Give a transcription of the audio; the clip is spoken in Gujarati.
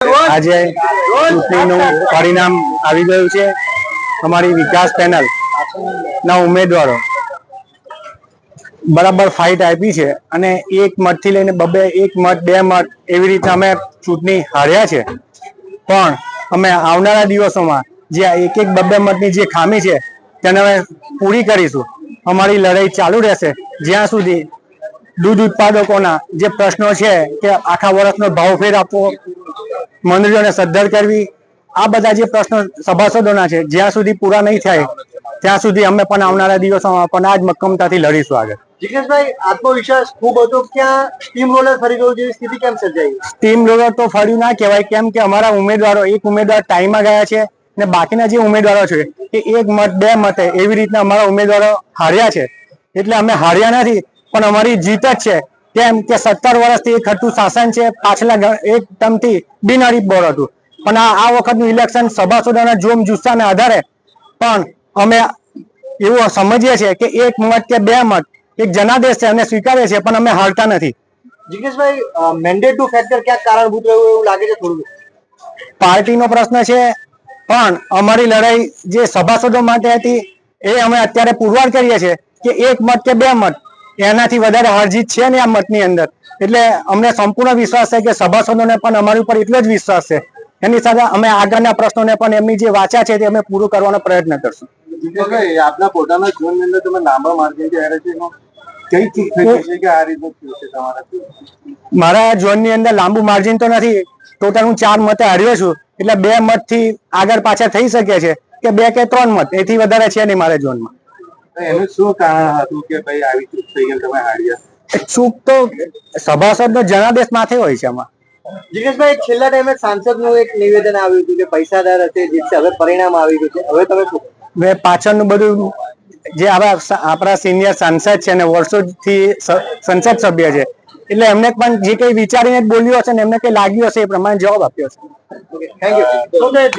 આજે ચૂંટણીનું પરિણામ આવી ગયું છે. અમારી વિકાસ પેનલ ના ઉમેદવારો બરાબર ફાઇટ આપી છે અને એક મતથી લઈને એક મત બે મત એવી રીતે અમે ચૂંટણી હાર્યા છે. પણ અમે આવનારા દિવસોમાં જે એક મતની જે ખામી છે તેને અમે પૂરી કરીશું. અમારી લડાઈ ચાલુ રહેશે જ્યાં સુધી દૂધ ઉત્પાદકોના જે પ્રશ્નો છે કે આખા વર્ષનો ભાવફેર આપવો, મંડળીઓને સદ્ધર કરવી, આ બધા જે પ્રશ્નો સભાસદોના છે જ્યાં સુધી પૂરા નહીં થાય ત્યાં સુધી અમે પણ આવનારા દિવસોમાં પણ આ જ મક્કમતાથી લડીશું આગળ. જિગ્નેશભાઈ, આત્મવિશ્વાસ ખૂબ હતો, ક્યાં સ્ટીમ રોલર ફરી ગયું જેવી સ્થિતિ કેમ સર્જાઈ? સ્ટીમ રોલર તો ફર્યું ના કહેવાય, કેમ કે અમારા ઉમેદવારો એક ઉમેદવાર ટાઈમમાં ગયા છે ને બાકીના જે ઉમેદવારો છે એ એક મત બે મતે એવી રીતના અમારા ઉમેદવારો હાર્યા છે. એટલે અમે હાર્યા નથી પણ અમારી જીત જ છે. કેમ કે 17 વર્ષથી એક ખટ્ટું શાસન છે, પાછલા એક ટર્મથી બિનહરીફ બોર્ડ હતું. પણ આ વખતનું ઇલેક્શન સભાસદોના જોમ જુસ્સાના આધારે પણ અમે એવું સમજીએ છીએ કે એક મત કે બે મત એક જનાદેશ છે અને સ્વીકારે છે, પણ અમે હારતા નથી. જિગ્નેશભાઈ, મેન્ડેટનું ફેક્ટર ક્યાં કારણભૂત રહ્યું એવું લાગે છે? થોડું પાર્ટીનો પ્રશ્ન છે, પણ અમારી લડાઈ જે સભાસદો માટે હતી એ અમે અત્યારે પુરવાર કરીએ છીએ કે એક મત કે બે મત એનાથી વધારે હારજીત છે ને આ મતની અંદર. એટલે અમને સંપૂર્ણ વિશ્વાસ છે કે સભાસદોને પણ અમારી ઉપર એટલો જ વિશ્વાસ છે. એની સાથે અમે આગળના પ્રશ્નોને પણ એમની જે વાચા છે તે અમે પૂરું કરવાનો પ્રયત્ન કરશું. આપના પોતાના ઝોનની અંદર તમે લાંબા માર્જિનથી હારે છે, કઈ ચીજ થઈ છે કે આ રીતનું થયું છે તમારા? મારા ઝોનની અંદર લાંબુ માર્જિન તો નથી. ટોટલ હું 4 મતે હાર્યો છું. એટલે 2 મતથી આગળ પાછળ થઈ શકે છે કે 2 કે 3 મત, એથી વધારે છે નહીં મારા ઝોનમાં. એનું શું કારણ હતું કે ભાઈ આવી ચૂક થઈ ગઈ, તમે હાર્યા? ચૂક તો સભાસદનો જનાદેશ માથે હોય છે આમાં. જિગ્નેશભાઈ, છેલ્લા ટાઈમે સાંસદનું એક નિવેદન આવ્યું હતું કે પૈસાદાર હશે જીતશે. હવે પરિણામ આવી ગયું છે, હવે તમે શું? મેં પાછળનું બધું જે આપણા સિનિયર સાંસદ છે અને વર્ષોથી સંસદ સભ્ય છે એટલે એમને પણ જે કઈ વિચારીને બોલ્યું હશે ને એમને કઈ લાગ્યું હશે એ પ્રમાણે જવાબ આપ્યો છે. Thank you.